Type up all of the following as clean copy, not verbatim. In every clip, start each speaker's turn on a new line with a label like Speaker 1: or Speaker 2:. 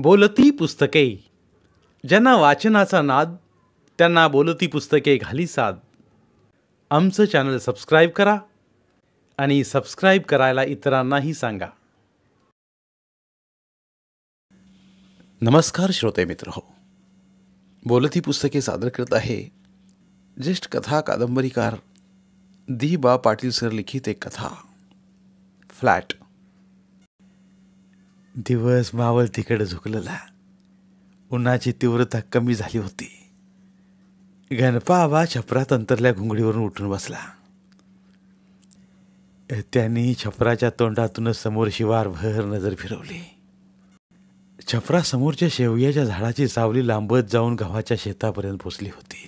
Speaker 1: बोलती पुस्तके. ज्यांना वाचनाचा नाद त्यांना बोलती पुस्तके घाली साद. आमचं चॅनल सबस्क्राईब करा आणि सबस्क्राईब करायला इतरांनाही सांगा. नमस्कार श्रोते मित्र हो. बोलती पुस्तके सादर करत आहे ज्येष्ठ कथा कादंबरीकार दी बा पाटील सर लिखित एक कथा फ्लॅट. दिवस मावळतीकडे झुकलेला. उन्हाची तीव्रता कमी झाली होती. गणपा आबा छपरात अंतरल्या घुंगडीवरून उठून बसला. त्यांनी छपराच्या तोंडातून समोर शिवारभर नजर फिरवली. छपरासमोरच्या शेवयाच्या झाडाची सावली लांबत जाऊन गव्हाच्या शेतापर्यंत पोचली होती.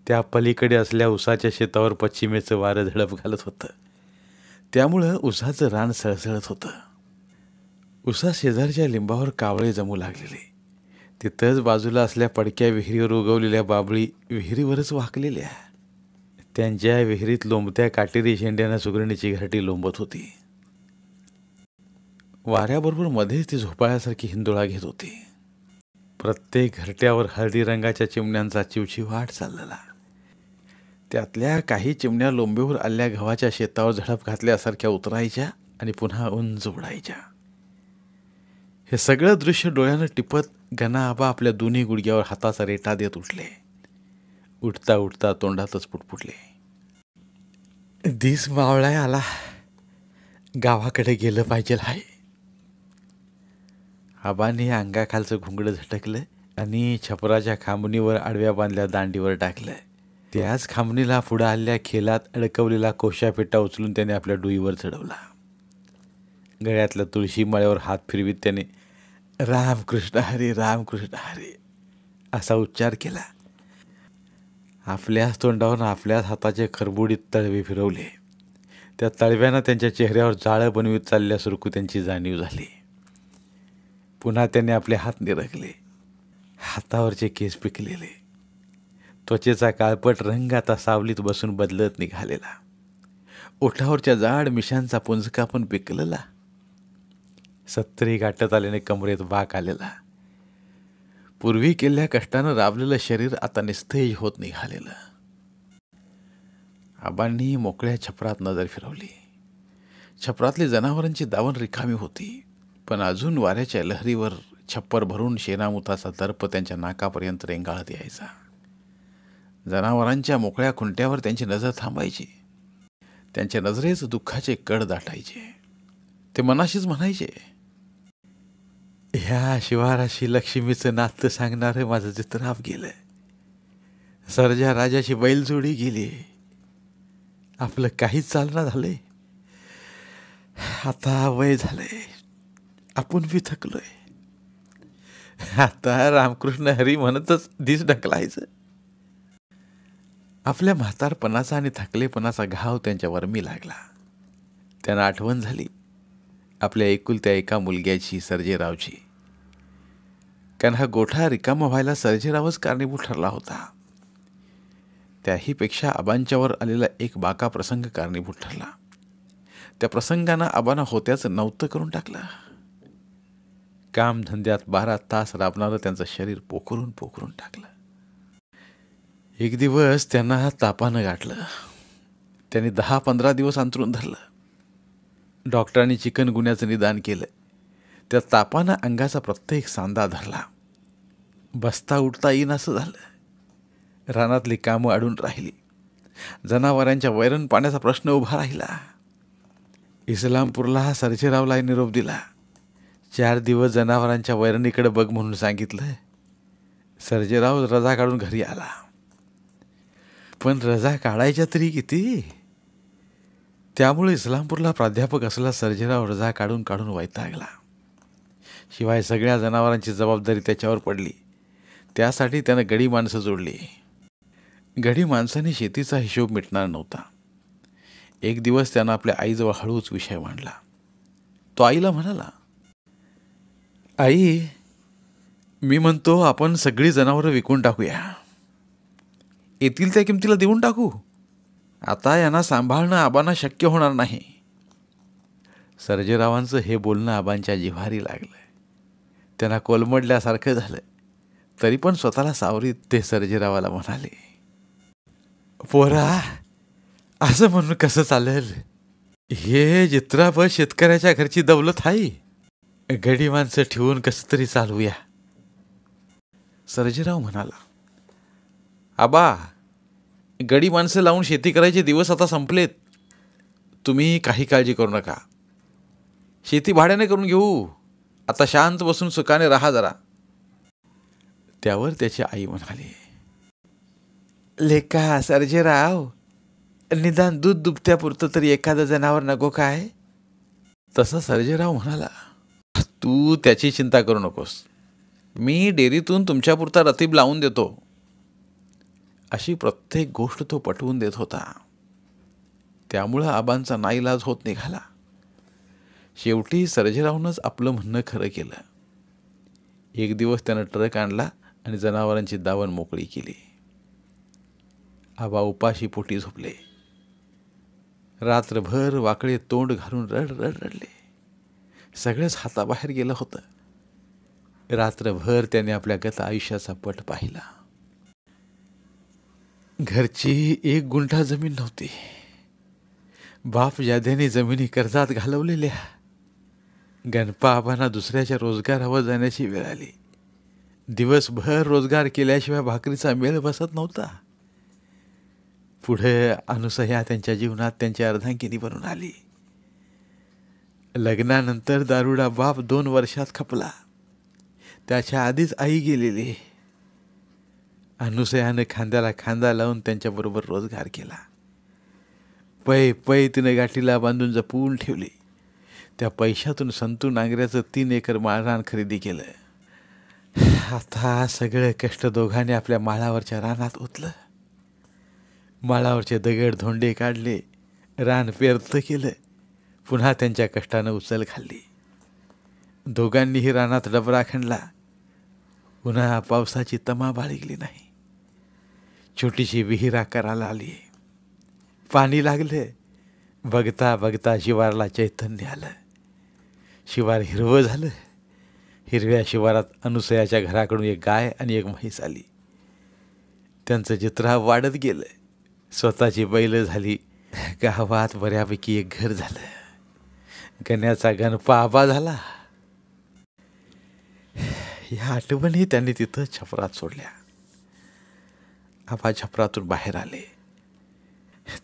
Speaker 1: त्या पलीकडे असल्या उसाच्या शेतावर पश्चिमेचं वारं झडप घालत होतं. त्यामुळं उसाचं रान सळसळत होतं. उसा शेजारच्या लिंबावर कावळे जमू लागलेले. तिथंच बाजूला असल्या पडक्या विहिरीवर उगवलेल्या बाबळी विहिरीवरच वाकलेल्या. त्यांच्या विहिरीत लोंबत्या काटेरी शेंड्यानं सुगरणीची घरटी लोंबत होती. वाऱ्याबरोबर मध्येच ती झोपाळ्यासारखी हिंदोळा घेत होती. प्रत्येक घरट्यावर हळदी रंगाच्या चिमण्यांचा चिवचिवाट चाललेला. त्यातल्या काही चिमण्या लोंबेवर आल्या गव्हाच्या शेतावर झडप घातल्यासारख्या उतरायच्या आणि पुन्हा उंच उडायच्या. हे सगळं दृश्य डोळ्यानं टिपत गणा आबा आपल्या दोन्ही गुडघ्यावर हाताचा रेटा देत उठले. उठता उठता तोंडातच पुटपुटले, दिस मावळाय आला, गावाकडे गेलं पाहिजे आहे. आबांनी अंगाखालचं घुंगडं झटकलं आणि छपराच्या खांबणीवर आडव्या बांधल्या दांडीवर टाकलं. त्याच खांबणीला पुढं आलेल्या खेलात अडकवलेला कोशा पेटा उचलून त्याने आपल्या डोईवर चढवला. गळ्यातल्या तुळशी माळ्यावर हात फिरवीत त्याने रामकृष्ण हरी रामकृष्ण हरी असा उच्चार केला. आपल्याच तोंडावरून आपल्याच हाताचे खरबुडीत तळवे फिरवले. त्या तळव्यानं त्यांच्या चेहऱ्यावर जाळं बनवीत चालल्या सुरकू त्यांची जाणीव झाली. पुन्हा त्याने आपले हात निरखले. हातावरचे केस पिकलेले. त्वचेचा काळपट रंग आता सावलीत बसून बदलत निघालेला. ओठावरच्या जाड मिशांचा पुंजका पण पिकलेला. सत्तरी गाठत आल्याने कमरेत वाक आलेला. पूर्वी केलेल्या कष्टानं राबलेलं शरीर आता निस्तेज होत निघालेलं. आबांनी मोकळ्या छपरात नजर फिरवली. छपरातली जनावरांची दावण रिकामी होती, पण अजून वाऱ्याच्या लहरीवर छप्पर भरून शेणामुताचा दर्प त्यांच्या नाकापर्यंत रेंगाळत यायचा. जनावरांच्या मोकळ्या खुंट्यावर त्यांची नजर थांबायची. त्यांच्या नजरेच दुःखाचे कड दाटायचे. ते मनाशीच म्हणायचे, ह्या शिवाराशी लक्ष्मीचं नातं सांगणारं माझं चित्राप गेलं. सर्जा राजाची बैलजोडी गेली. आपलं काहीच चालना झालंय. आता वय झालंय. आपण बी थकलोय. आता रामकृष्ण हरी म्हणतच दिस ढकलायचं. आपल्या म्हातारपणाचा आणि थकलेपणाचा घाव त्यांच्या वर्मी लागला. त्यांना आठवण झाली आपल्या एकुलत्या एका मुलग्याची, सर्जेरावची. कारण हा गोठा रिकामा व्हायला सर्जेरावच कारणीभूत ठरला होता. त्याहीपेक्षा आबांच्यावर आलेला एक बाका प्रसंग कारणीभूत ठरला. त्या प्रसंगानं आबांना होत्याचं नव्हतं करून टाकलं. कामधंद्यात 12 तास राबणारं त्यांचं शरीर पोखरून पोखरून टाकलं. एक दिवस त्यांना तापानं गाठलं. त्यांनी 10-15 दिवस अंथरूण धरलं. डॉक्टरांनी चिकनगुन्याचं निदान केलं. त्या तापानं अंगाचा प्रत्येक सांधा धरला. बसता उठता येईन असं झालं. रानातली कामं अडून राहिली. जनावरांच्या वैरण पाण्याचा प्रश्न उभा राहिला. इस्लामपूरला सर्जेरावला निरोप दिला. 4 दिवस जनावरांच्या वैरणीकडे बघ म्हणून सांगितलं. सर्जेराव रजा काढून घरी आला. पण रजा काढायच्या तरी किती? त्यामुळे इस्लामपूरला प्राध्यापक असला सर्जेराव रजा काढून काढून वैतागला. शिवाय सगळ्या जनावरांची जबाबदारी त्याच्यावर पडली. त्यासाठी त्यानं गडी माणसं जोडली. गडी माणसाने शेतीचा हिशोब मिटणार नव्हता. एक दिवस त्यानं आपल्या आईजवळ हळूच विषय मांडला. तो आईला म्हणाला, आई, मी म्हणतो आपण सगळी जनावरं विकून टाकूया. येतील त्या किमतीला देऊन टाकू. आता यांना सांभाळणं आबांना शक्य होणार नाही. सर्जेरावांचं हे बोलणं आबांच्या जिव्हारी लागलं. त्यांना कोलमडल्यासारखं झालं. तरी पण स्वतःला सावरीत ते सर्जेरावाला म्हणाले, पोरा, असं म्हणून कसं चालेल? हे जित्राभर शेतकऱ्याच्या घरची दौलत आहे. गडी माणसं ठेवून कसं तरी चालवूया. सर्जेराव म्हणाला, आबा, गडी माणसं लावून शेती करायचे दिवस आता संपलेत. तुम्ही काही काळजी करू नका. शेती भाड्याने करून घेऊ. आता शांत बसून सुखाने राहा जरा. त्यावर त्याची आई म्हणाली, लेका सर्जेराव, निदान दूध दुभत्यापुरतं तरी एखादं जनावर नको काय? तसा सर्जेराव म्हणाला, तू त्याची चिंता करू नकोस. मी डेअरीतून तुमच्यापुरता रतीब लावून देतो. अशी प्रत्येक गोष्ट तो पटवून देत होता. त्यामुळं आबांचा नाईलाज होत निघाला. शेवटी सर्जेरावनंच आपलं म्हणणं खरं केलं. एक दिवस त्यानं ट्रक आणला आणि जनावरांची दावण मोकळी केली. आबा उपाशी पोटी झोपले. रात्रभर वाकडे तोंड घालून रडले. सगळंच हाताबाहेर गेलं होतं. रात्रभर त्याने आपल्या गत आयुष्याचा पट पाहिला. घरची 1 गुंठा जमीन नव्हती. बाप जाद्याने जमिनी कर्जात घालवलेल्या. गणपा आबांना दुसऱ्याच्या रोजगारावर जाण्याची वेळ आली. दिवसभर रोजगार केल्याशिवाय भाकरीचा मेळ बसत नव्हता. पुढे अनुसया त्यांच्या जीवनात त्यांची अर्धांगिनी बनून आली. लग्नानंतर दारुडा बाप 2 वर्षात खपला. त्याच्या आधीच आई गेलेली. अनुसयानं खांद्याला खांदा लावून त्यांच्याबरोबर रोजगार केला. पै तिनं गाठीला बांधून जपून ठेवली. त्या पैशातून संतू नांगऱ्याचं 3 एकर माळरान खरेदी केलं. आता सगळं कष्ट दोघांनी आपल्या माळावरच्या रानात ओतलं. माळावरचे दगड धोंडे काढले. रान पेरतं केलं. पुन्हा त्यांच्या कष्टानं उचल खाल्ली. दोघांनीही रानात डबरा खणला. पुन्हा पावसाची तमा बाळगली नाही. छोटीशी विहीर आकाराला आली. पाणी लागलं. बघता बघता शिवारला चैतन्य आलं. शिवार हिरवं झालं. हिरव्या शिवारात अनुसयाच्या घराकडून 1 गाय आणि 1 म्हैस आली. त्यांचं चित्र वाढत गेलं. स्वतःची बैल झाली. गावात बऱ्यापैकी 1 घर झालं. गण्याचा गणपा आबा झाला. ह्या आठवणी त्यांनी तिथं छपरात सोडल्या. आबा छपरातून बाहेर आले.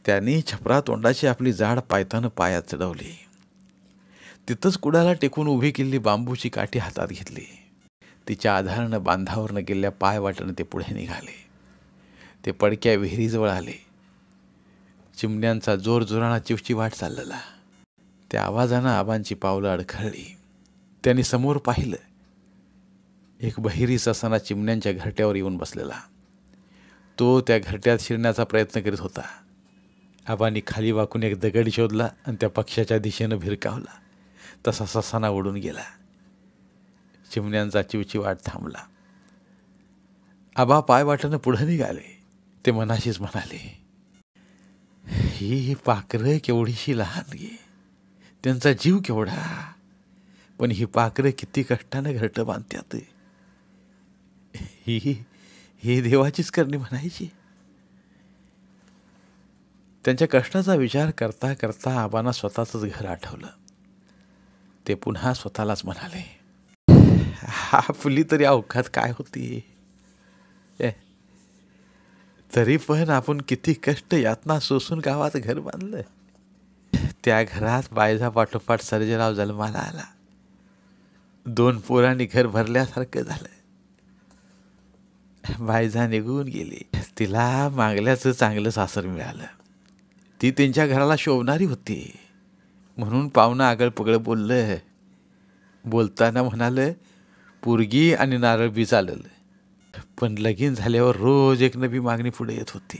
Speaker 1: त्यांनी छपरा तोंडाची आपली जाड पायतानं पायात चढवली. तिथंच कुडाला टेकून उभी केलेली बांबूची काठी हातात घेतली. तिच्या आधारानं बांधावरनं गेलेल्या पायवाटेनं ते पुढे निघाले. ते पडक्या विहिरीजवळ आले. चिमण्यांचा जोरजोराना चिवचिवाट चाललेला. त्या आवाजानं आबांची पावलं अडखळली. त्यांनी समोर पाहिलं. एक बहिरी ससाना चिमण्यांच्या घरट्यावर येऊन बसलेला. तो त्या घरट्यात शिरण्याचा प्रयत्न करीत होता. आबांनी खाली वाकून 1 दगड शोधला आणि त्या पक्ष्याच्या दिशेनं भिरकावला. तसा ससाना उडून गेला. चिमण्यांचा चिवचिवाट थांबला. आबा पायवाटेनं पुढे निघाले. ते मनाशीच म्हणाले, ही पाखरं केवढीशी लहान गे. त्यांचा जीव केवढा. पण ही पाखरं किती कष्टानं घरटं बांधतात. ही देवाचीच करणी म्हणायची. त्यांच्या कष्टाचा विचार करता करता आबांना स्वतःच घर आठवलं. ते पुन्हा स्वतःलाच म्हणाले, आपली तरी अवकात काय होती. तरी पण आपण किती कष्ट यातना सोसून गावात घर बांधलं. त्या घरात बायजा पाठोपाठ सर्जेराव जन्माला आला. 2 पोरांनी घर भरल्यासारखं झालं. बायजा निघून गेली. तिला मागल्याचं चांगलं सासर मिळालं. ती त्यांच्या घराला शोभणारी होती. म्हणून पाहुणं आगळपगळं बोललं. बोलताना म्हणालं, पोरगी आणि नारळ बी चाललं. पण लगीन झाल्यावर रोज 1 नवी मागणी पुढे येत होती.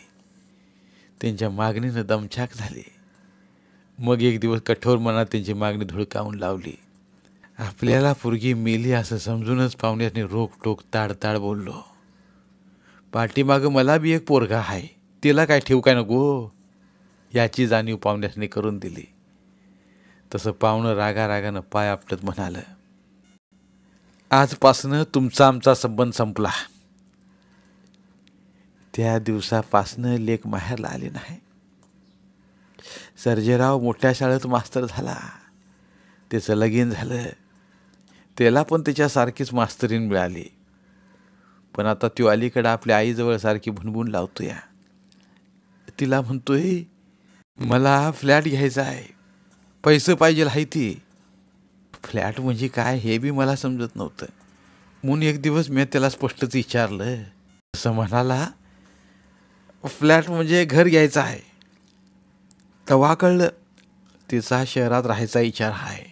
Speaker 1: त्यांच्या मागणीनं दमछाक झाली. मग एक दिवस कठोर मनात त्यांची मागणी धुळकावून लावली. आपल्याला पोरगी मेली असं समजूनच पाहुण्याने रोकटोक ताडताड बोललो. पाठीमागं मला बी 1 पोरगा आहे. तिला काय ठेवू काय नको याची जाणीव पाहुण्याने करून दिली. तसं पाहुणं रागारागानं पाय आपटत म्हणालं, आजपासनं तुमचा आमचा संबंध संपला. त्या दिवसापासनं लेक माहेरला आली नाही. सर्जेराव मोठ्या शाळेत मास्तर झाला. त्याचं लगीन झालं. त्याला पण त्याच्यासारखीच मास्तरीण मिळाली. पण आता तो अलीकडं आपल्या आईजवळ सारखी भुणभुण लावतोय. तिला म्हणतोय, मला फ्लॅट घ्यायचा आहे, पैसे पाहिजे आहे. ती फ्लॅट म्हणजे काय हे बी मला समजत नव्हतं. म्हणून एक दिवस मी त्याला स्पष्टच विचारलं. असं म्हणाला, फ्लॅट म्हणजे घर घ्यायचं आहे. तेव्हा कळलं तिचा शहरात राहायचा विचार आहे.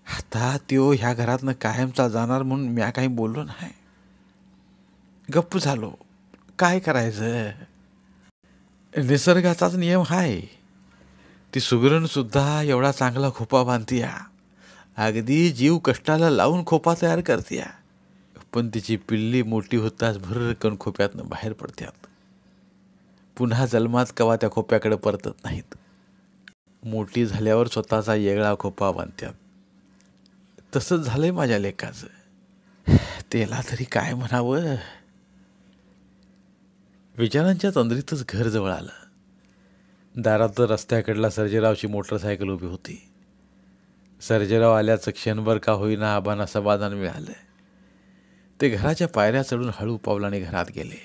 Speaker 1: आता त्यो ह्या घरातनं कायमचा जाणार म्हणून मी काही बोललो नाही. गप्प झालो. काय करायचं, निसर्गाचाच नियम आहे. ती सुगरणसुद्धा एवढा चांगला खोपा बांधतीया, अगदी जीव कष्टाला लावून खोपा तयार करतीया. पण तिची पिल्ली मोठी होताच भरकन खोप्यातनं बाहेर पडतात. पुन्हा जन्मात कवा त्या खोप्याकडे परतत नाहीत. मोठी झाल्यावर स्वतःचा वेगळा खोपा बांधतात. तसंच झालंय माझ्या लेकाचं. त्याला तरी काय म्हणावं. विचारांच्या तंद्रीतच घर जवळ आलं. दारात रस्त्याकडला सर्जेरावची मोटरसायकल उभी होती. सर्जेराव आल्याचं क्षणभर का होईना आबांना समाधान मिळालं. ते घराच्या पायऱ्या चढून हळू पावलाने घरात गेले.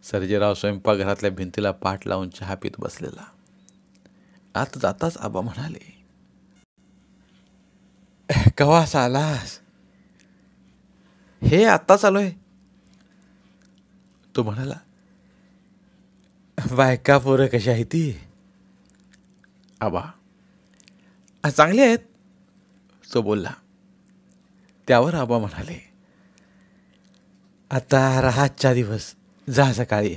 Speaker 1: सर्जेराव स्वयंपाकघरातल्या भिंतीला पाठ लावून चहा पीत बसलेला. आत जाताच आबा म्हणाले, कवास आलास? हे आत्ताच आलोय. तो म्हणाला, बायका पोरं कशी आहे ती? आबा, चांगली आहेत, तो बोलला. त्यावर आबा म्हणाले, आता राहातच्या दिवस जा सकाळी.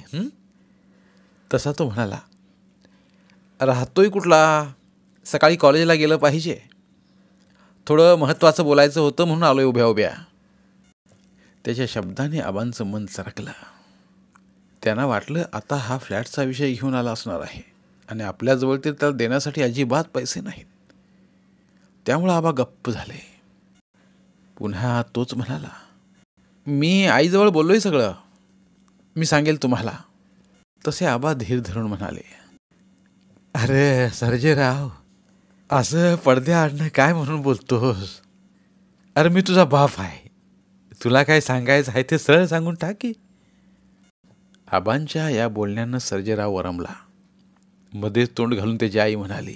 Speaker 1: तसा तो म्हणाला, राहतोय कुठला, सकाळी कॉलेजला गेलं पाहिजे. थोडं महत्त्वाचं बोलायचं होतं म्हणून आलोय उभ्या उभ्या. त्याच्या शब्दाने आबांचं मन सरकलं. त्यांना वाटलं आता हा फ्लॅटचा विषय घेऊन आला असणार आहे आणि आपल्याजवळ ते त्याला देण्यासाठी अजिबात पैसे नाहीत. त्यामुळं आबा गप्प झाले. पुन्हा तोच म्हणाला, मी आईजवळ बोललोय सगळं, मी सांगेल तुम्हाला. तसे आबा धीर धरून म्हणाले, अरे सर्जेराव, असं पडद्याआडनं काय म्हणून बोलतोस? अरे मी तुझा बाप आहे, तुला काय सांगायचं आहे ते सरळ सांगून टाक की. आबांच्या या बोलण्यानं सर्जेराव वरमला. मध्येच तोंड घालून त्याची आई म्हणाली,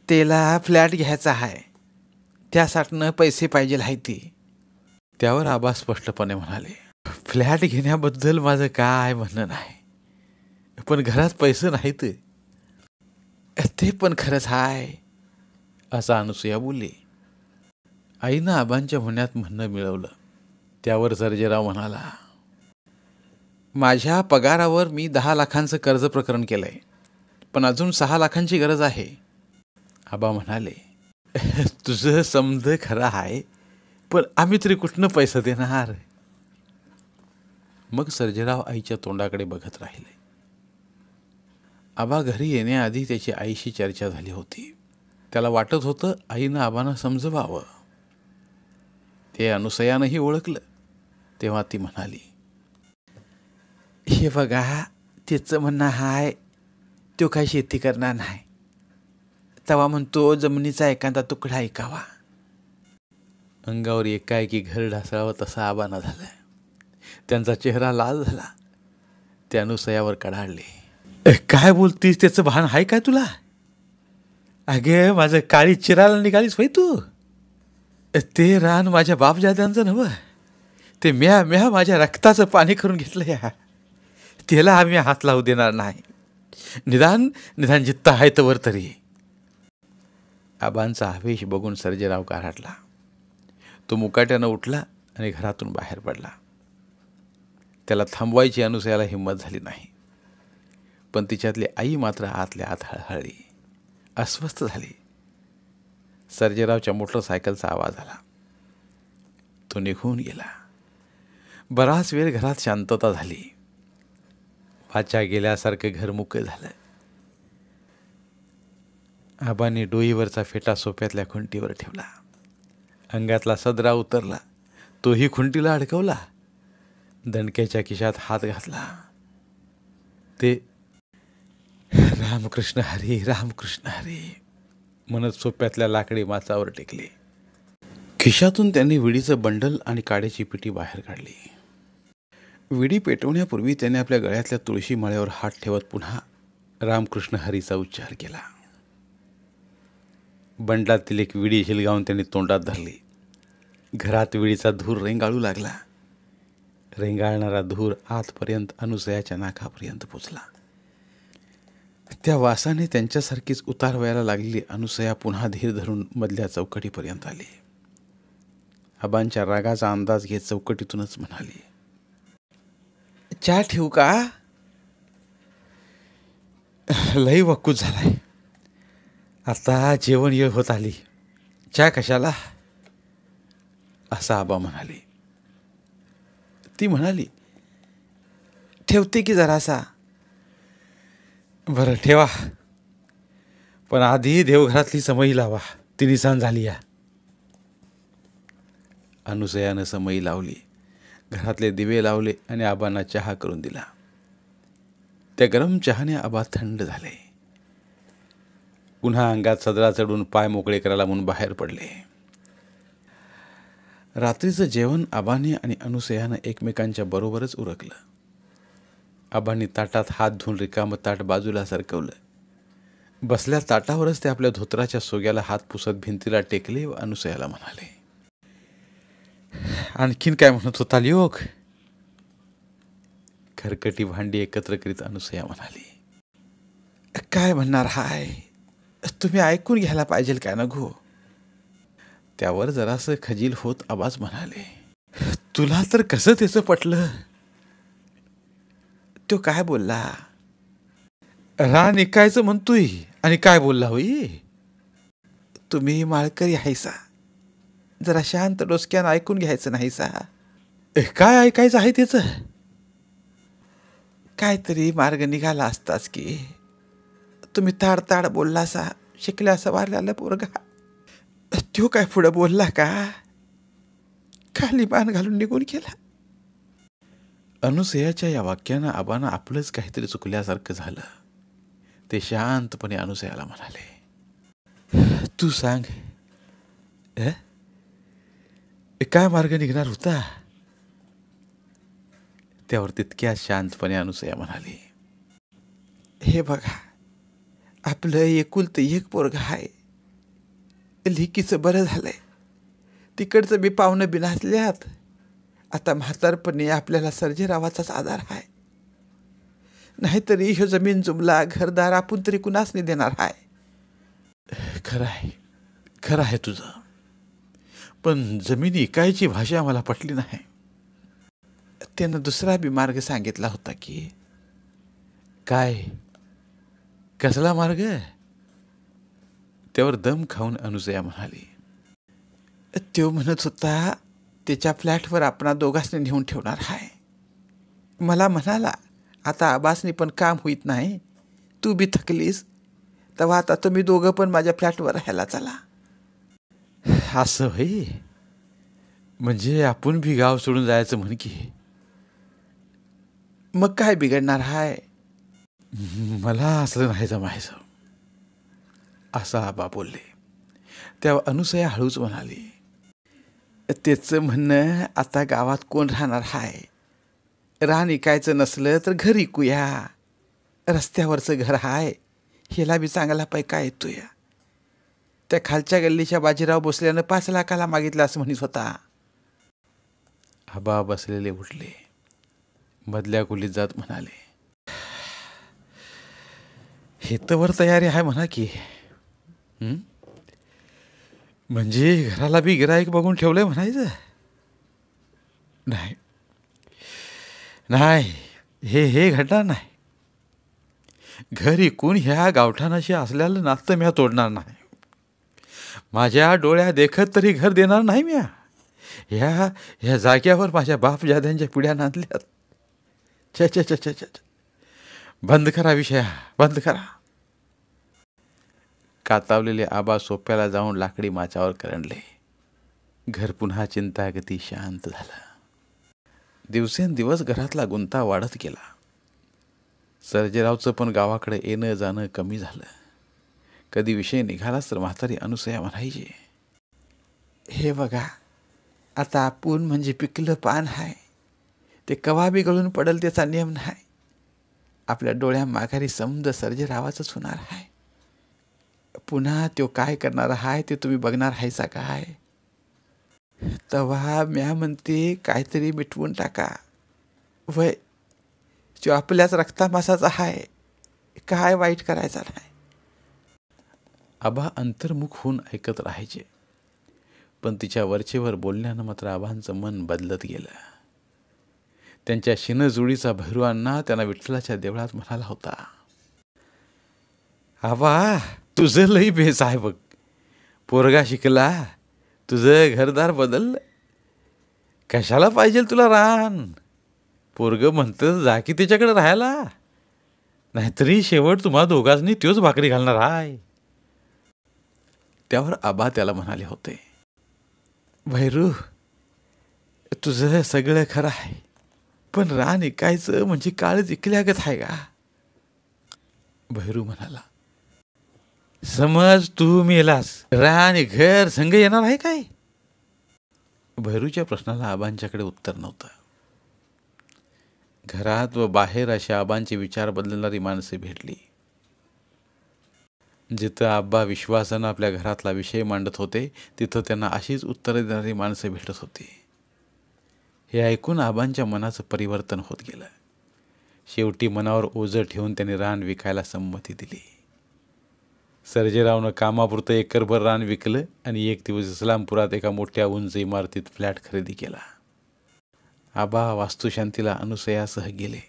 Speaker 1: त्याला फ्लॅट घ्यायचा आहे, त्यासाठीनं पैसे पाहिजे आहे ती. त्यावर आबा स्पष्टपणे म्हणाले, फ्लॅट घेण्याबद्दल माझं काय म्हणणं नाही, पण घरात पैसे नाहीत. ते पण खरंच आहे, असं अनुसूया बोलली. आईनं आबांच्या म्हणण्यात म्हणणं मिळवलं. त्यावर सर्जेराव म्हणाला, माझ्या पगारावर मी 10 लाखांचं कर्ज प्रकरण केलंय, पण अजून 6 लाखांची गरज आहे. आबा म्हणाले, तुझं समज खरं आहे, पण आम्ही तरी कुठनं पैसे देणार? मग सर्जेराव आईच्या तोंडाकडे बघत राहिले. आबा घरी येण्याआधी त्याची आईशी चर्चा झाली होती. त्याला वाटत होतं आईनं आबांना समजवावं. ते अनुसयानंही ओळखलं. तेव्हा ती म्हणाली, हे बघा, त्याचं म्हणणं आहे तो काय शेती करणार नाही. तेव्हा म्हणतो जमिनीचा एखादा तुकडा ऐकावा. अंगावर एकाएकी घर ढासळावं तसा आबांना झालं. त्यांचा चेहरा लाल झाला. ते अनुसयावर कडाडले. काय बोलतीस, त्याचं भान आहे काय तुला? अगे माझं काळी चिराला निघालीस होय तू? ते रान माझ्या बापजाद्यांचं नव्हं, ते म्या माझ्या रक्ताचं पाणी करून घेतलं. या त्याला आम्ही हात लावू देणार नाही. निदान जित्ता आहे तवर तरी. आबांचा आवेश बघून सर्जेराव गारटला. तो मुकाट्यानं उठला आणि घरातून बाहेर पडला. त्याला थांबवायची अनुसयाला हिंमत झाली नाही. पण तिच्यातली आई मात्र आतल्या आत हळहळली, अस्वस्थ झाली. सर्जेरावच्या मोटरसायकलचा आवाज आला. तो निघून गेला. बराच वेळ घरात शांतता झाली. वाचा गेल्यासारखं घर मोकळं झालं. आबांनी डोईवरचा फेटा सोप्यातल्या खुंटीवर ठेवला. अंगातला सदरा उतरला, तोही खुंटीला अडकवला, दणक्याच्या खिशात हात घातला. ते रामकृष्ण हरी रामकृष्ण हरी म्हणत सोप्यातल्या लाकडी माचावर टेकले. खिशातून त्यांनी विडीचं बंडल आणि काड्याची पिटी बाहेर काढली. विडी पेटवण्यापूर्वी त्याने आपल्या गळ्यातल्या तुळशी माळ्यावर हात ठेवत पुन्हा रामकृष्ण हरीचा उच्चार केला. बंडलातील एक विडी हिलगावून त्यांनी तोंडात धरली. घरात विडीचा धूर रेंगाळू लागला. रेंगाळणारा धूर आतपर्यंत अनुसयाच्या नाकापर्यंत पोचला. त्या वासाने त्यांच्यासारखीच उतारवायला लागलेली अनुसया पुन्हा धीर धरून मधल्या चौकटीपर्यंत आली. आबांच्या रागाचा अंदाज घेत चौकटीतूनच म्हणाली, चहा ठेवू का? लई वक्कूच झालाय. आता जेवण येळ होत आली, चहा कशाला? असं आबा म्हणाले. ती म्हणाली, ठेवते की जरासा. बरं ठेवा, पण आधी देवघरातली समई लावा, ती निसान झाली या. अनुसयानं समई लावली, घरातले दिवे लावले आणि आबांना चहा करून दिला. त्या गरम चहाने आबा थंड झाले. पुन्हा अंगात सदरा चढून पाय मोकळे करायला म्हणून बाहेर पडले. रात्रीचं जेवण आबाने आणि अनुसयानं एकमेकांच्या बरोबरच उरकलं. आबांनी ताटात हात धुवून रिकामं ताट बाजूला सरकवलं. बसल्या ताटावरच ते आपल्या धोतराच्या सोग्याला हात पुसत भिंतीला टेकले व अनुसयाला म्हणाले, आणखीन काय म्हणत होता लिओक? खरकटी भांडी एकत्र करीत अनुसया म्हणाली, काय म्हणणार हाय, तुम्ही ऐकून घ्यायला पाहिजे काय ना गो. त्यावर जरासं खजील होत आवाज म्हणाले, तुला तर कसं त्याचं पटलं? तो काय बोलला? रान ऐकायचं म्हणतोय आणि काय बोलला होई? तुम्ही माळकरी हायसा, जरा शांत डोसक्यानं ऐकून घ्यायचं नाही सा. काय ऐकायचं आहे त्याचं? काहीतरी मार्ग निघाला असताच की. तुम्ही ताड बोललासा, शिकल्या सवारल्याला पोरगा. तो काय पुढं बोलला का? खाली मान घालून निघून गेला. अनुसयाच्या या वाक्यानं आबांना आपलंच काहीतरी चुकल्यासारखं झालं. ते शांतपणे अनुसयाला म्हणाले, तू सांग, काय मार्ग निघणार होता? त्यावर तितक्या शांतपणे अनुसया म्हणाली, हे बघा, आपलं एकुलतं एक पोरगं आहे. लिकीचं बरं झालंय, तिकडचं बी पाहुणं बिनासल्यात. आता म्हातारपणी आपल्याला सर्जेरावाचाच आधार आहे. नाहीतरी ह्यो जमीन जुमला घरदार आपण तरी कुणाच नाही देणार आहे. खरं आहे तुझं, पण जमिनी इकायची भाषा मला पटली नाही. त्यानं दुसरा बी मार्ग सांगितला होता की. काय? कसला मार्ग? त्यावर दम खाऊन अनुसया म्हणाली, तो म्हणत होता त्याच्या फ्लॅटवर आपणा दोघांनी नेऊन ठेवणार आहे. मला म्हणाला, आता आबासनी पण काम होईत नाही, तू बी थकलीस, तेव्हा आता तुम्ही दोघं पण माझ्या फ्लॅटवर राहायला चला. असं होई? म्हणजे आपण बी गाव सोडून जायचं म्हण की. मग काय बिघडणार हाय? मला असलं नाही जमायचं, असं आबा बोलले. तेव्हा अनुसया हळूच म्हणाली, त्याचं म्हणणं आता गावात कोण राहणार हाय? रान इकायचं नसलं तर घर इकूया. रस्त्यावरचं घर हाय, ह्याला बी चांगला पैका येतोय. त्या खालच्या गल्लीच्या बाजीराव भोसल्यानं 5 लाखाला मागितलं असं म्हणत होता. आबा बसलेले उठले, मधल्या खोलीत जात म्हणाले, हे तर वर तयारी आहे म्हणा की. म्हणजे घराला बी गिराईक बघून ठेवलंय म्हणायचं? नाही नाही, हे घडणार नाही. घर इकून ह्या गावठाणाशी असलेलं नातं म्या तोडणार नाही. माझ्या डोळ्या देखत तरी घर देणार नाही म्या. ह्या जाग्यावर माझ्या बाप जाद्यांच्या पिढ्या नांदल्यात. छ बंद करा विषया, बंद करा. कातावलेले आबा सोप्याला जाऊन लाकडी माचावर करंडले. घर पुन्हा चिंतागती शांत झालं. दिवसेंदिवस घरातला गुंता वाढत गेला. सर्जेरावचं पण गावाकडे येणं जाणं कमी झालं. कधी विषय निघालाच तर म्हातारी अनुसया म्हणायची, हे बघा, आता आपण म्हणजे पिकलं पान आहे, ते कवा बी गळून पडल त्याचा नियम नाही. आपल्या डोळ्या माघारी समज सर्जेरावाचंच होणार आहे. पुन्हा तो काय करणार आहे ते तुम्ही बघणार आहेसा काय? तेव्हा म्या म्हणते काहीतरी मिटवून टाका. वय जो आपल्याच रक्तामासाचा आहे, काय वाईट करायचा नाही. आबा अंतर्मुख होऊन ऐकत राहायचे. पण तिच्या वरचेवर बोलण्यानं मात्र आबांचं मन बदलत गेलं. त्यांच्या शिनजुळीचा भैरवांना त्यांना विठ्ठलाच्या देवळात म्हणाला होता, आबा तुझं लई बेस आहे बघ. पोरगा शिकला, तुझं घरदार बदललं. कशाला पाहिजे तुला रान? पोरगं म्हणतं जा की त्याच्याकडे राहायला, नाहीतरी शेवट तुम्हा दोघांनी त्योच भाकरी घालणार आहे. त्यावर आबा त्याला म्हणाले होते, भैरू तुझं सगळं खरं आहे, पण रान ऐकायचं म्हणजे काळ जिंकल्यागत आहे का? भैरू म्हणाला, समज तू मेलास, रान घर संग येणार आहे काय? भैरूच्या प्रश्नाला आबांच्याकडे उत्तर नव्हतं. घरात व बाहेर अशा आबांचे विचार बदलणारी माणसे भेटली. जिथं आब्बा विश्वासानं आपल्या घरातला विषय मांडत होते, तिथं त्यांना अशीच उत्तरे देणारी माणसं भेटत होती. हे ऐकून आबांच्या मनाचं परिवर्तन होत गेलं. शेवटी मनावर ओझं ठेवून त्यांनी रान विकायला संमती दिली. सर्जेरावनं कामापुरतं एकरभर रान विकलं आणि एक दिवस इस्लामपुरात एका मोठ्या उंच इमारतीत फ्लॅट खरेदी केला. आबा वास्तुशांतीला अनुसयासह गेले.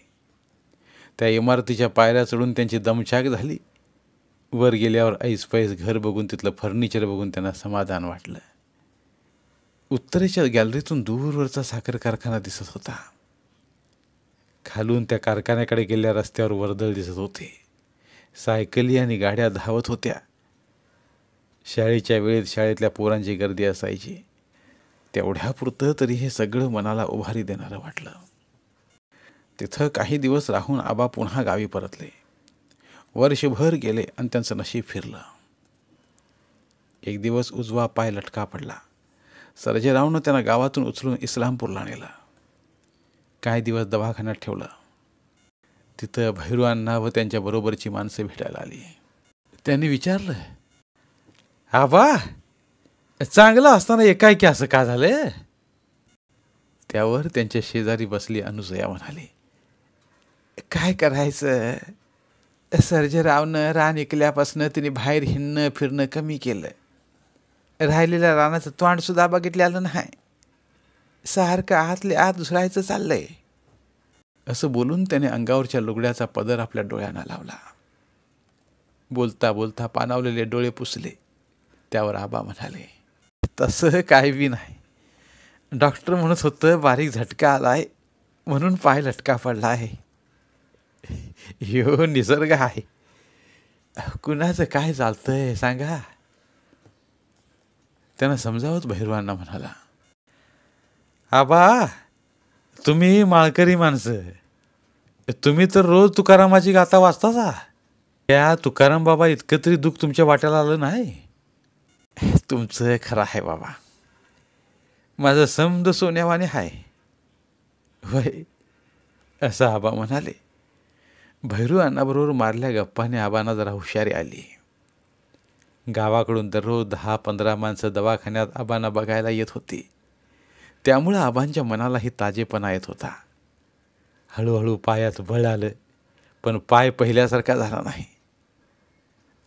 Speaker 1: त्या इमारतीच्या पायऱ्या चढून त्यांची दमछाक झाली. वर गेल्यावर ऐसपैस घर बघून तिथलं फर्निचर बघून त्यांना समाधान वाटलं. उत्तरेच्या गॅलरीतून दूरवरचा साखर कारखाना दिसत होता. खालून त्या कारखान्याकडे गेल्या रस्त्यावर वर्दळ दिसत होते. सायकली आणि गाड्या धावत होत्या. शाळेच्या वेळेत शाळेतल्या पोरांची गर्दी असायची. तेवढ्यापुरतं तरी हे सगळं मनाला उभारी देणारं वाटलं. तिथं काही दिवस राहून आबा पुन्हा गावी परतले. वर्षभर गेले आणि त्यांचं नशीब फिरलं. एक दिवस उजवा पाय लटका पडला. सर्जेरावनं त्यांना गावातून उचलून इस्लामपूरला नेलं. काही दिवस दवाखान्यात ठेवलं. तिथं भैरवांना व त्यांच्या बरोबरची माणसं भेटायला आली. त्यांनी विचारलं, आबा चांगलं असताना एकाएकी असं का झालं? त्यावर त्यांच्या शेजारी बसली अनुसया म्हणाली, काय करायचं, सर्जेरावनं रान ऐकल्यापासनं तिने बाहेर हिंडणं फिरणं कमी केलं. राहिलेल्या रानाचं तोंड सुद्धा बघितलेलं नाही. सारखं आतले आत दुसरायचं चाललंय. असं बोलून त्याने अंगावरच्या लुगड्याचा पदर आपल्या डोळ्यांना लावला. बोलता बोलता पाणावलेले डोळे पुसले. त्यावर आबा म्हणाले, तसं काय बी नाही. डॉक्टर म्हणत होतं बारीक झटका आलाय म्हणून पाय लटका पडला आहे. ह्यो निसर्ग आहे. कुणाचं काय चालतंय सांगा. त्यांना समजावत भैरवांना म्हणाला, आबा तुम्ही माळकरी माणसं, तुम्ही तर रोज तुकारामाची गाथा वाचताचा. त्या तुकाराम बाबा इतकं तरी दुःख तुमच्या वाट्याला आलं नाही. तुमचं खरं आहे बाबा. माझं समद सोन्यावाने आहे. होय असं आबा म्हणाले. भैरू अण्णाबरोबर मारल्या गप्पाने आबांना जरा हुशारी आली. गावाकडून दररोज 10-15 माणसं दवाखान्यात आबांना बघायला येत होती. त्यामुळं आबांच्या मनालाही ताजेपणा येत होता. हळूहळू पायात बळ आलं, पण पाय पहिल्यासारखा झाला नाही.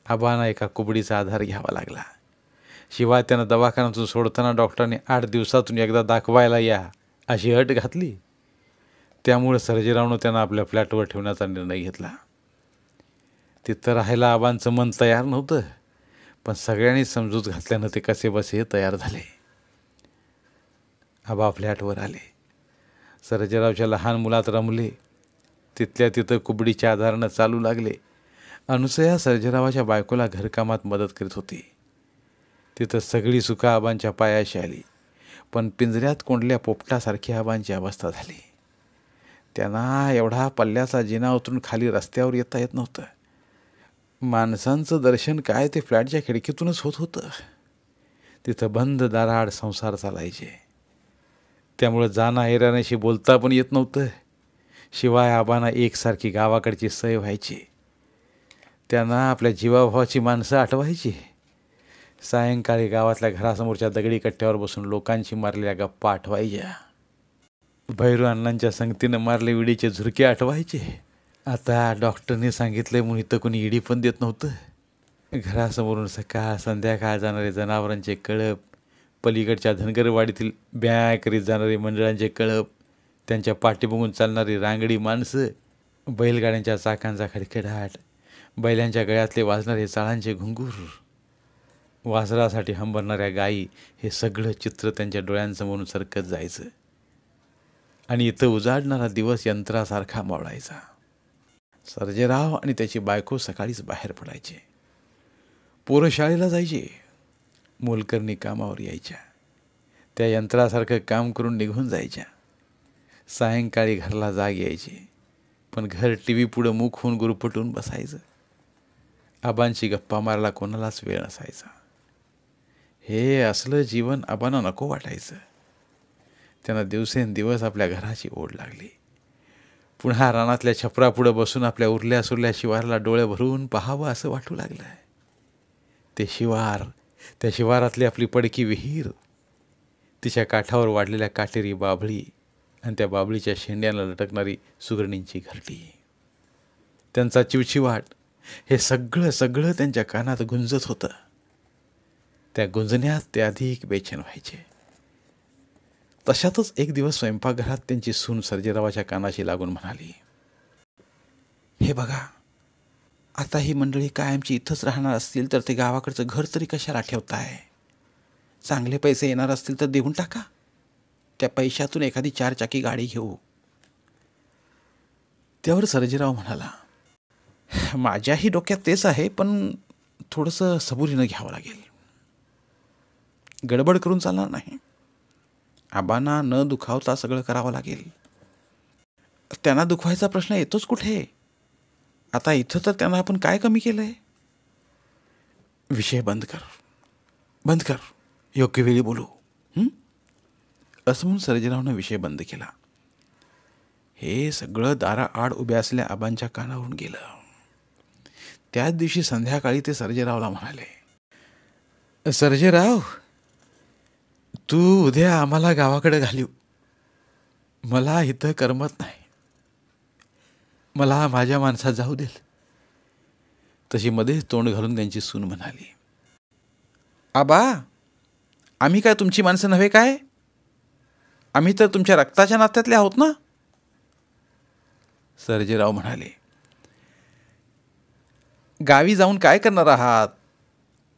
Speaker 1: आबांना एका कुबडीचा आधार घ्यावा लागला. शिवाय त्यानं दवाखान्यातून सोडताना डॉक्टरांनी 8 दिवसातून एकदा दाखवायला या अशी अट घातली. त्यामुळे सर्जेरावनं त्यांना आपल्या फ्लॅटवर ठेवण्याचा निर्णय घेतला. तिथं राहायला आबांचं मन तयार नव्हतं, पण सगळ्यांनी समजूत घातल्यानं ते कसे बसे तयार झाले. आबा फ्लॅटवर आले. सर्जेरावच्या लहान मुलात रमले. तिथल्या तिथं कुबडीच्या आधारानं चालू लागले. अनुसया सर्जेरावाच्या बायकोला घरकामात मदत करीत होती. तिथं सगळी सुखं आबांच्या पायाशी आली. पण पिंजऱ्यात कोंडल्या पोपटासारखी आबांची अवस्था झाली. त्यांना एवढा पल्ल्याचा जिना उतरून खाली रस्त्यावर येता येत नव्हतं. माणसांचं दर्शन काय ते फ्लॅटच्या खिडकीतूनच होत होतं. तिथं बंद दाराआड संसार चालायचे. त्यामुळं जाना येणाऱ्याशी बोलता पण येत नव्हतं. शिवाय आबांना एकसारखी गावाकडची सय व्हायची. त्यांना आपल्या जीवाभावाची माणसं आठवायची. सायंकाळी गावातल्या घरासमोरच्या दगडी कट्ट्यावर बसून लोकांची मारलेल्या गप्पा आठवायच्या. भैरू अण्णांच्या संगतीनं मारले विडीचे झुरके आठवायचे. आता डॉक्टरने सांगितले म्हणून इथं कोणी इडी पण देत नव्हतं. घरासमोरून सकाळ संध्याकाळ जाणारे जनावरांचे कळप, पलीकडच्या धनगरवाडीतील ब्या करीत जाणारे मंडळांचे कळप, त्यांच्या पाठीबघून चालणारी रांगडी माणसं, बैलगाड्यांच्या चाकांचा खडखडाट, बैलांच्या गळ्यातले वाजणारे चाळांचे घुंगूर, वासरासाठी हंबरणाऱ्या गायी, हे सगळं चित्र त्यांच्या डोळ्यांसमोरून सरकत जायचं. आणि इथं उजाडणारा दिवस यंत्रासारखा मावळायचा. सर्जेराव आणि त्याची बायको सकाळीच बाहेर पडायचे. पोरं शाळेला जायचे. मोलकरणी कामावर यायच्या. त्या यंत्रासारखं काम करून निघून जायच्या. सायंकाळी घरला जाग यायची. पण घर टी व्ही पुढं मुख होऊन गुरफटून बसायचं. आबांशी गप्पा मारायला कोणालाच वेळ नसायचा. हे असलं जीवन आबांना नको वाटायचं. त्यांना दिवसेंदिवस आपल्या घराची ओढ लागली. पुन्हा रानातल्या छपरापुढं बसून आपल्या उरल्या सुरल्या शिवाराला डोळे भरून पाहावं असं वाटू लागलं. ते शिवार, त्या शिवारातली आपली पडकी विहीर, तिच्या काठावर वाढलेल्या काटेरी बाभळी आणि त्या बाभळीच्या शेंड्याला लटकणारी सुगरणींची घरटी, त्यांचा चिवचिवाट, हे सगळं सगळं त्यांच्या कानात गुंजत होतं. त्या गुंजण्यात ते अधिक बेचैन व्हायचे. तशातच एक दिवस स्वयंपाकघरात त्यांची सून सर्जेरावाच्या कानाशी लागून म्हणाली, हे बघा, आता ही मंडळी कायमची इथंच राहणार असतील तर ते गावाकडचं घर तरी कशाला ठेवताय? चांगले पैसे येणार असतील तर देऊन टाका. त्या पैशातून एखादी 4 चाकी गाडी घेऊ. त्यावर सर्जेराव म्हणाला, माझ्याही डोक्यात तेच आहे, पण थोडंसं सबुरीनं घ्यावं लागेल. गडबड करून चालणार नाही. आबांना न दुखावता सगळं करावं लागेल. त्यांना दुखवायचा प्रश्न येतोच कुठे? आता इथं तर त्यांना आपण काय कमी केलंय? विषय बंद कर, योग्य वेळी बोलू. असं म्हणून सर्जेरावनं विषय बंद केला. हे सगळं दाराआड उभ्या असलेल्या आबांच्या कानावरून गेलं. त्याच दिवशी संध्याकाळी ते सर्जेरावला म्हणाले, सर्जेराव, तू उद्या आम्हाला गावाकडे घालीव. मला इथं करमत नाही. मला माझ्या माणसात जाऊ देल. तशी मध्येच तोंड घालून त्यांची सून म्हणाली, आबा, आम्ही काय तुमची माणसं नव्हे काय? आम्ही तर तुमच्या रक्ताच्या नात्यातले आहोत ना. सर्जेराव म्हणाले, गावी जाऊन काय करणार आहात?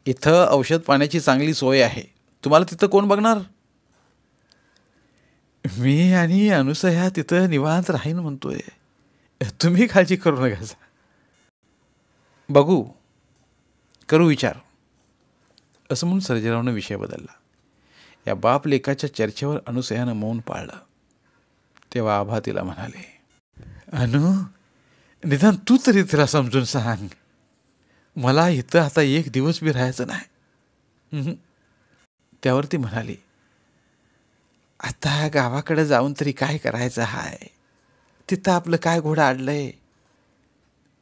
Speaker 1: इथं औषध पाण्याची चांगली सोय आहे. तुम्हाला तिथं कोण बघणार? मी आणि अनुसया तिथं निवांत राहीन म्हणतोय. तुम्ही काळजी करू नका. बघू, करू विचार. असं म्हणून सर्जेरावनं विषय बदलला. या बाप लेकाच्या चर्चेवर अनुसयानं मौन पाळलं. तेव्हा आभा तिला म्हणाले, अनु, निदान तू तरी तिला समजून सांग. मला इथं आता एक दिवस बी राहायचं नाही. त्यावर ती म्हणाली, आता गावाकडे जाऊन तरी काय करायचं हाय? तिथं आपलं काय घोडं आडलंय?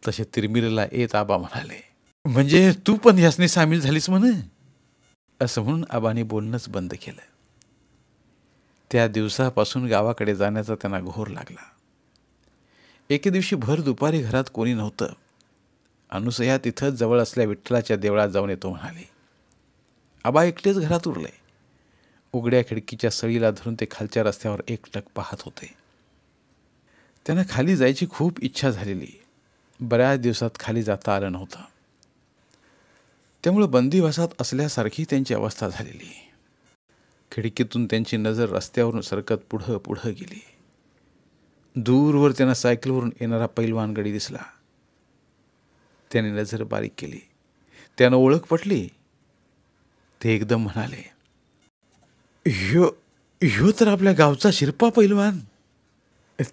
Speaker 1: तसे तिरमिरला येत आबा म्हणाले, म्हणजे तू पण यासनी सामील झालीस म्हणे? असं म्हणून आबाने बोलणंच बंद केलं. त्या दिवसापासून गावाकडे जाण्याचा त्यांना घोर लागला. एके दिवशी भर दुपारी घरात कोणी नव्हतं. अनुसया तिथंच जवळ असल्या विठ्ठलाच्या देवळात जाऊन येतो म्हणाले. आबा एकटेच घरात उरले. उघड्या खिडकीच्या सळीला धरून ते खालच्या रस्त्यावर एकटक पाहत होते. त्यांना खाली जायची खूप इच्छा झालेली. बऱ्याच दिवसात खाली जाता आलं नव्हतं. त्यामुळे बंदिवासात असल्यासारखी त्यांची अवस्था झालेली. खिडकीतून त्यांची नजर रस्त्यावरून सरकत पुढं पुढं गेली. दूरवर त्यांना सायकलवरून येणारा पैलवान गडी दिसला. त्याने नजर बारीक केली. त्यानं ओळख पटली. ते एकदम म्हणाले, ह्यो ह्यो तर आपल्या गावचा शिरपा पैलवान,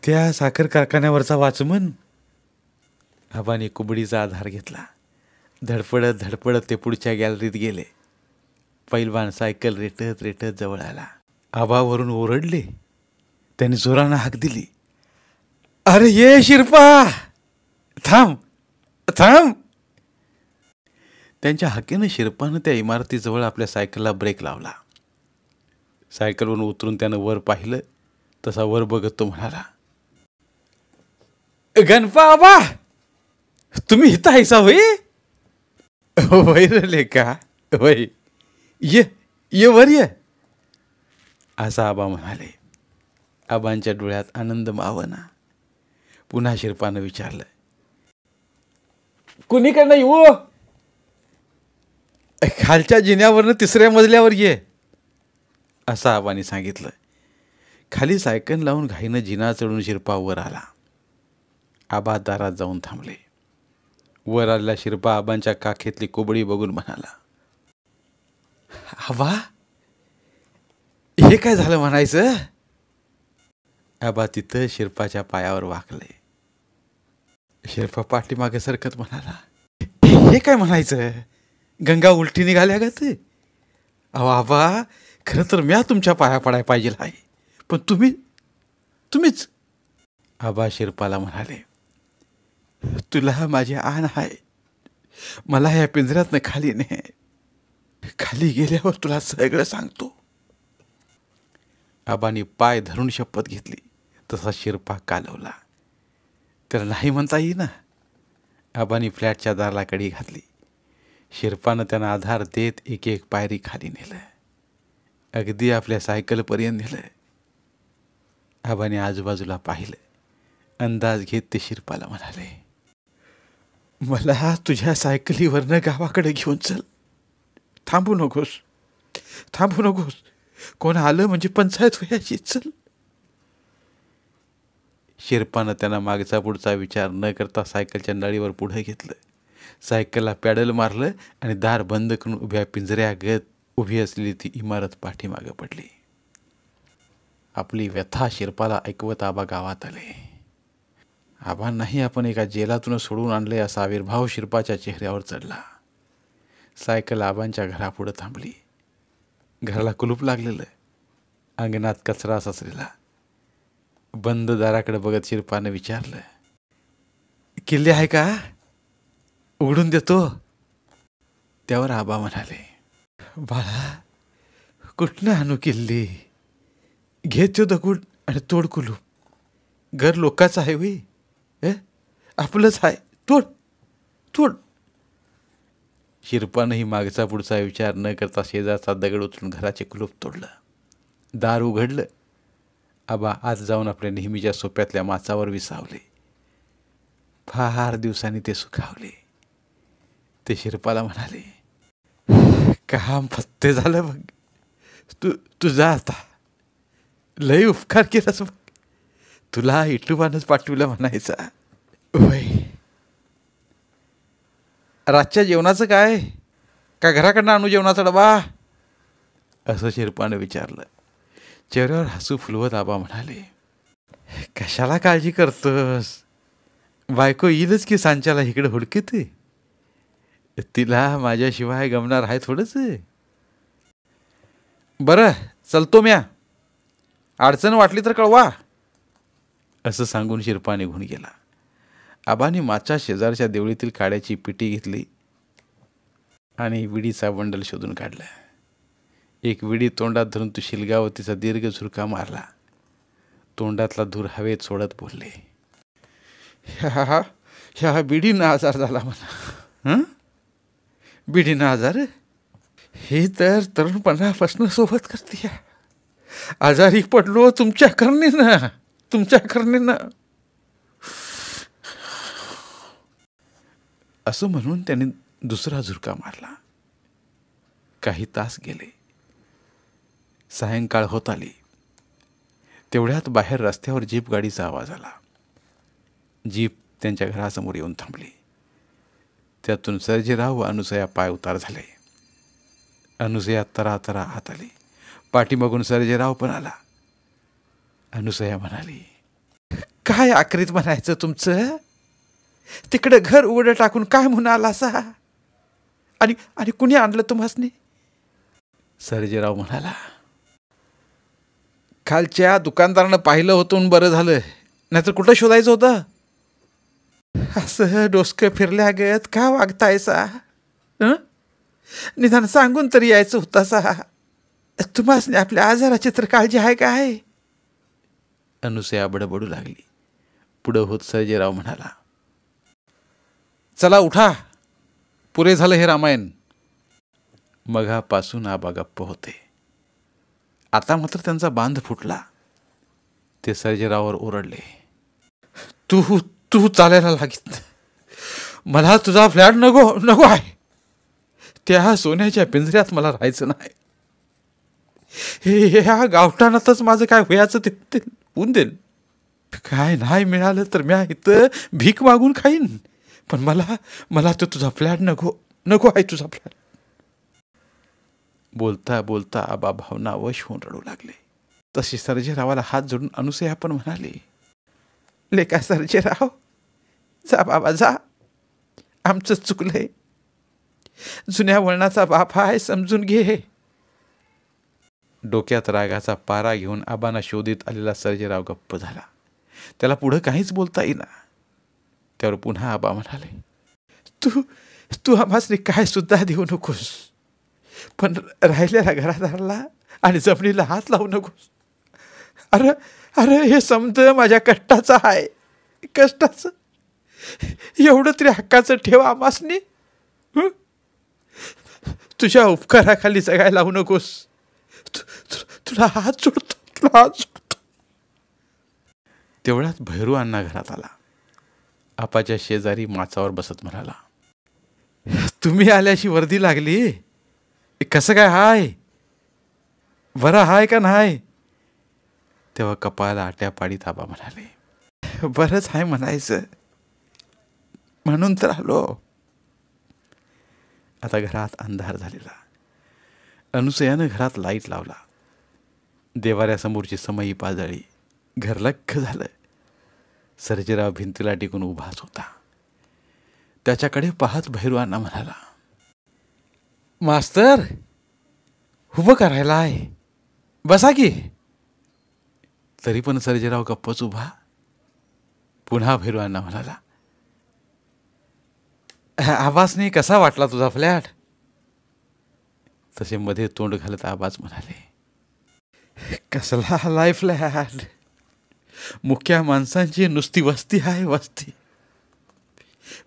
Speaker 1: त्या साखर कारखान्यावरचा वाचमन. आबाने कुबडीचा आधार घेतला. धडपडत धडपडत ते पुढच्या गॅलरीत गेले. पैलवान सायकल रेटत रेटत जवळ आला. आबावरून ओरडले. त्याने जोरानं हाक दिली, अरे ये शिरपा, थांब थांब. त्यांच्या हाकेनं शिरपानं त्या इमारतीजवळ आपल्या सायकलला ब्रेक लावला. सायकलवरून उतरून त्यानं वर पाहिलं. तसा वर बघत तो म्हणाला, गणपा आबा, तुम्ही इथं आहेसा होय? वैरले का वय, ये ये वर ये, असा आबा म्हणाले. आबांच्या डोळ्यात आनंद मावना. पुन्हा शिरपानं विचारलं, कुणीकडनं येऊ? खालच्या जिन्यावरनं 3ऱ्या मजल्यावर ये, असं आबाने सांगितलं. खाली सायकल लावून घाईनं जिना चढून शिरपा वर आला. आबा दारात जाऊन थांबले. वर आलेला शिरपा आबांच्या काखेतली कोबडी बघून म्हणाला, आबा, हे काय झालं म्हणायचं? आबा तिथं शिरपाच्या पायावर वाकले. शिरपा पाठीमागे सरकत म्हणाला, हे काय म्हणायचं? गंगा उलटी निघाल्या का ते? अहो आबा, खरं तर म्या तुमच्या पाया पडाय पाहिजे आहे, पण तुम्हीच. आबा शिरपाला म्हणाले, तुला माझी आण आहे, मला या पिंजऱ्यातनं खाली ने, खाली गेल्यावर तुला सगळं सांगतो. आबानी पाय धरून शपथ घेतली. तसा शिरपा कालवला. त्याला नाही म्हणता येईना. आबानी फ्लॅटच्या दाराला कडी घातली. शिरपानं त्यांना आधार देत एक एक पायरी खाली नेलं. अगदी आपल्या सायकलपर्यंत नेलं. आबाने आजूबाजूला पाहिलं. अंदाज घेत ते शिरपाला म्हणाले, मला तुझ्या सायकलीवरनं गावाकडे घेऊन चल. थांबू नकोस. कोण आलं म्हणजे पंचायत व्हायची. चल. शिरपानं त्यांना मागचा पुढचा विचार न करता सायकलच्या नळीवर पुढे घेतलं. सायकलला पॅडल मारलं आणि दार बंद करून उभ्या पिंजऱ्यागत उभी असलेली ती इमारत पाठीमागं पडली. आपली व्यथा शिरपाला ऐकवत आबा गावात आले. आबांनाही आपण एका जेलातून सोडून आणले असा आविर्भाव शिरपाच्या चेहऱ्यावर चढला. सायकल आबांच्या घरापुढं थांबली. घराला कुलूप लागलेलं. अंगणात कचरा साचलेला. बंद दाराकडे बघत शिरपानं विचारलं, किल्ली आहे का? उघडून देतो. त्यावर आबा म्हणाले, बाळा, कुठनं आणू किल्ली? घे तो दगड आणि तोड कुलूप. घर लोकाचं आहे होई, आपलंच आहे. तोड. शिरपानंही मागचा पुढचा विचार न करता शेजारचा दगड उचलून घराचे कुलूप तोडलं. दार उघडलं. आबा आत जाऊन आपल्या नेहमीच्या सोप्यातल्या माचावर विसावले. फार दिवसांनी ते सुखावले. ते शिरपाला म्हणाले, काम फत्ते झालं बघ. तू जा आता. लय उपकार केलास बघ. तुला इटूबानच पाठवलं म्हणायचा. वय, रातच्या जेवणाचं काय? का घराकडनं आणू जेवणाचा डबा? असं शिरपानं विचारलं. चेहऱ्यावर हसू फुलवत आबा म्हणाले, कशाला काळजी करतोस? बायको येईलच की सांच्याला इकडे हुडकीत. तिला माझ्याशिवाय गमणार आहे थोडंच. बरं, चलतो म्या. अडचण वाटली तर कळवा, असं सांगून शिरपा निघून गेला. आबांनी माच्या शेजारच्या देवळीतील काड्याची पिटी घेतली आणि विडीचा बंडल शोधून काढला. एक विडी तोंडात धरून तू शिलगावतीचा दीर्घ झुरका मारला. तोंडातला धूर हवेत सोडत बोलले, ह्या बिडीनं आजार झाला म्हणा. बिडीनं आजार? हे तर तरुणपणापासून सोबत करते. आजारी पडलो तुमच्या करणेनं. असं म्हणून त्याने दुसरा झुरका मारला. काही तास गेले. सायंकाळ होत आली. तेवढ्यात बाहेर रस्त्यावर जीप गाडीचा आवाज आला. जीप त्यांच्या घरासमोर येऊन थांबली. त्यातून सर्जेराव व अनुसया पाय उतार झाले. अनुसया तरातरा आत आली. पाठीमागून सर्जेराव पण आला. अनुसया म्हणाली, काय आकरीत म्हणायचं तुमचं? तिकडे घर उघडं टाकून काय म्हणून आला असा? आणि आणि कुणी आणलं तुम्हासनी? सर्जेराव म्हणाला, खालच्या दुकानदारानं पाहिलं होतं बरं झालं, नाहीतर कुठं शोधायचं होतं? असं डोसकं फिरल्यागत का वागतायसा? निदान सांगून तरी यायचं होतं सा. तुम्हासनी आपल्या आजाराची तर काळजी आहे काय? अनुसया बडबडू लागली. पुढं होत सर्जेराव म्हणाला, चला उठा, पुरे झालं हे रामायण. मघापासून आबा गप्प होते. आता मात्र त्यांचा बांध फुटला. ते सर्जेरावावर ओरडले, तू तू चालायला लागित. मला तुझा फ्लॅट नको नको आहे. त्या सोन्याच्या पिंजऱ्यात मला राहायचं नाही. ह्या गावठाणातच माझं काय व्हायचं ते होऊन देईल. काय नाही मिळालं तर मी इथं भीक मागून खाईन, पण मला तो तुझा फ्लॅट नको नको आहे तुझा फ्लॅट. बोलता बोलता आबा भावना वश होऊन रडू लागले. तशी सर्जेरावाला हात जोडून अनुसया पण म्हणाली, लेका सर्जेराव, जा बाबा जा, आमचं चुकलंय. जुन्या वळणाचा बाप आहे, समजून घे. डोक्यात रागाचा पारा घेऊन आबांना शोधित आलेला सर्जेराव गप्प झाला. त्याला पुढं काहीच बोलता येईना. त्यावर पुन्हा आबा म्हणाले, तू तू आम्हासनी काय सुद्धा देऊ नकोस, पण राहिलेल्या घरादाराला आणि जमिनीला हात लावू नकोस. अरे अरे हे समज माझ्या कष्टाचं आहे, कष्टाचं. एवढं तरी हक्काचं ठेव आम्हासनी. तुझ्या उपकाराखाली जगायला लावू नकोस. तुला हात जोडतो, तुला हात जोडतो. तेवढ्यात भैरू अण्णा घरात आला. आपाच्या शेजारी माचावर बसत म्हणाला, तुम्ही आल्याशी वर्दी लागली. कसं काय हाय? बरं हाय का नाही? तेव्हा कपाळाला आट्या पाडीत आबा म्हणाले, बरंच आहे म्हणायचं, म्हणून तर आलो. आता घरात अंधार झालेला. अनुसयानं घरात लाईट लावला. देवाऱ्यासमोरची समई पाजळी. घर लख्ख झालं. सर्जेराव भिंतीला टिकून उभाच होता. त्याच्याकडे पाहत भैरू अण्णा म्हणाला, मास्तर, उभं करायला आहे, बसा की. तरी पण सर्जेराव गप्पच उभा. पुन्हा भैरू अण्णा म्हणाला, आबासनी कसा वाटला तुझा फ्लॅट? तसे मध्ये तोंड घालत आबाच म्हणाले, कसला आलाय फ्लॅट? मुख्या माणसांची नुसती वस्ती आहे, वस्ती.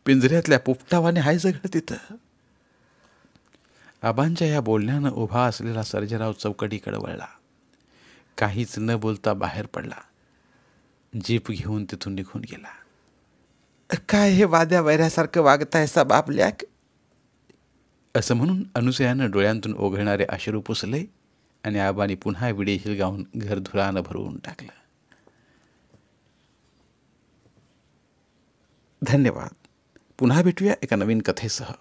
Speaker 1: पिंजऱ्यातल्या पोपटावाने हाय सगळं तिथं. आबांच्या या बोलण्यानं उभा असलेला सर्जेराव चौकटीकडे वळला. काहीच न बोलता बाहेर पडला. जीप घेऊन तिथून निघून गेला. काय हे वाद्या वैऱ्यासारखं वागतायसा बापल्याक? असं म्हणून अनुसयानं डोळ्यांतून ओघळणारे अश्रू पुसले आणि आबांनी पुन्हा विडेशील गाऊन घर धुरानं भरवून टाकलं. धन्यवाद. पुन्हा भेटूया एका नवीन कथेसह.